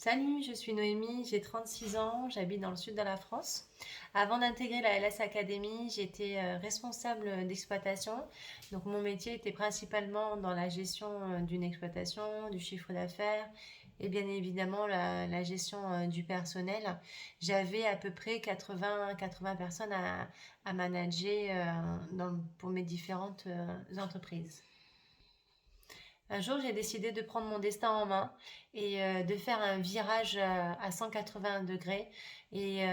Salut, je suis Noémie, j'ai 36 ans, j'habite dans le sud de la France. Avant d'intégrer la LS Academy, j'étais responsable d'exploitation. Donc mon métier était principalement dans la gestion d'une exploitation, du chiffre d'affaires et bien évidemment la gestion du personnel. J'avais à peu près 80 personnes à manager pour mes différentes entreprises. Un jour, j'ai décidé de prendre mon destin en main et de faire un virage à 180 degrés et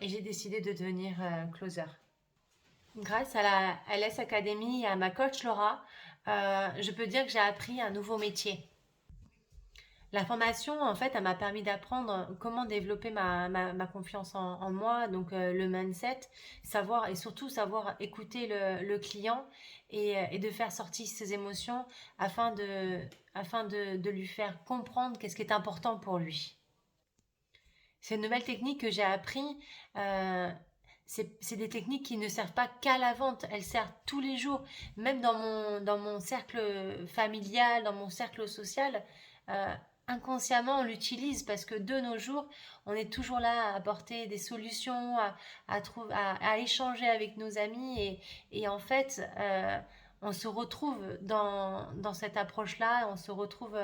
j'ai décidé de devenir closer. Grâce à la LS Academy et à ma coach Laura, je peux dire que j'ai appris un nouveau métier. La formation, en fait, elle m'a permis d'apprendre comment développer ma confiance en moi, donc le mindset, savoir et surtout savoir écouter le client et de faire sortir ses émotions afin de lui faire comprendre qu'est-ce qui est important pour lui. C'est une nouvelle technique que j'ai appris. euh, c'est des techniques qui ne servent pas qu'à la vente, elles servent tous les jours, même dans mon cercle familial, dans mon cercle social. euh, Inconsciemment, on l'utilise parce que de nos jours, on est toujours là à apporter des solutions, à échanger avec nos amis et en fait, on se retrouve dans cette approche-là, on se retrouve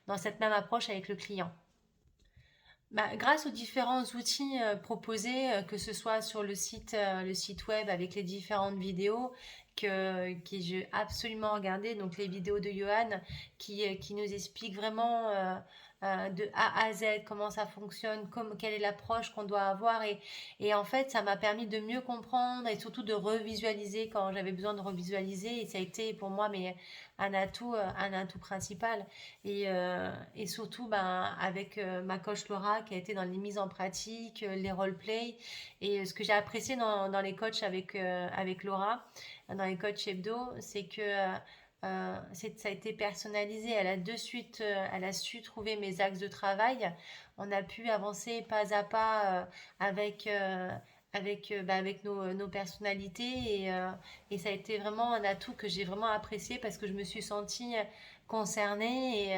dans cette même approche avec le client. Bah, grâce aux différents outils proposés, que ce soit sur le site web avec les différentes vidéos que j'ai absolument regardé, donc les vidéos de Johan qui nous expliquent vraiment de A à Z comment ça fonctionne, quelle est l'approche qu'on doit avoir et en fait ça m'a permis de mieux comprendre et surtout de revisualiser quand j'avais besoin de revisualiser et ça a été pour moi un atout principal. Et surtout, ben, avec ma coach Laura qui a été dans les mises en pratique, les roleplays. Et ce que j'ai apprécié dans les coachs avec Laura, dans les coachs hebdo, c'est que ça a été personnalisé. Elle a de suite, elle a su trouver mes axes de travail. On a pu avancer pas à pas avec nos personnalités et ça a été vraiment un atout que j'ai vraiment apprécié parce que je me suis sentie concernée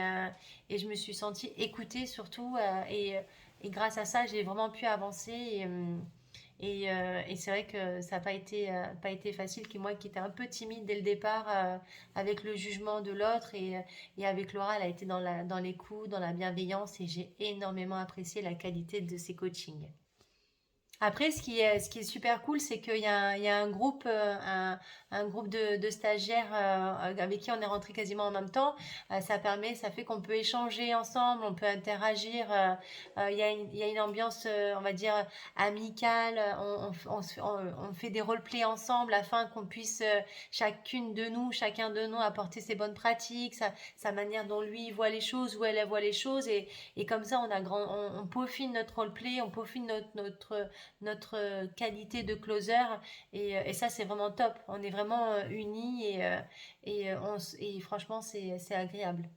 et je me suis sentie écoutée surtout et grâce à ça j'ai vraiment pu avancer et c'est vrai que ça n'a pas été facile, que moi qui étais un peu timide dès le départ avec le jugement de l'autre et avec Laura, elle a été dans l'écoute, dans la bienveillance et j'ai énormément apprécié la qualité de ses coachings. Après, ce qui est super cool, c'est qu'il y a un groupe de stagiaires avec qui on est rentré quasiment en même temps. Ça fait qu'on peut échanger ensemble, on peut interagir. Il y a une ambiance, on va dire, amicale. On fait des roleplays ensemble afin qu'on puisse chacun de nous apporter ses bonnes pratiques, sa manière dont lui voit les choses, où elle voit les choses. Et comme ça, on peaufine notre roleplay, on peaufine notre qualité de closer et ça c'est vraiment top. On est vraiment unis et franchement c'est agréable.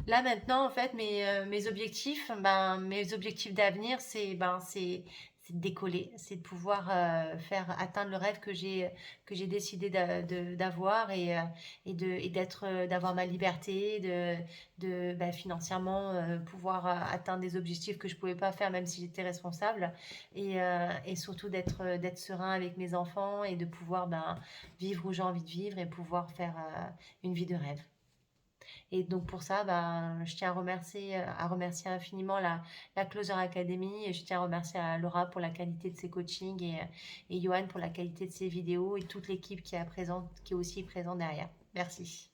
Là maintenant en fait mes objectifs d'avenir c'est de décoller, c'est de pouvoir faire atteindre le rêve que j'ai décidé d'avoir et d'être d'avoir ma liberté financièrement pouvoir atteindre des objectifs que je pouvais pas faire même si j'étais responsable et surtout d'être serein avec mes enfants et de pouvoir vivre où j'ai envie de vivre et pouvoir faire une vie de rêve. Et donc pour ça, je tiens à remercier infiniment la Closer Academy et je tiens à remercier à Laura pour la qualité de ses coachings et Johan pour la qualité de ses vidéos et toute l'équipe qui est aussi présente derrière. Merci.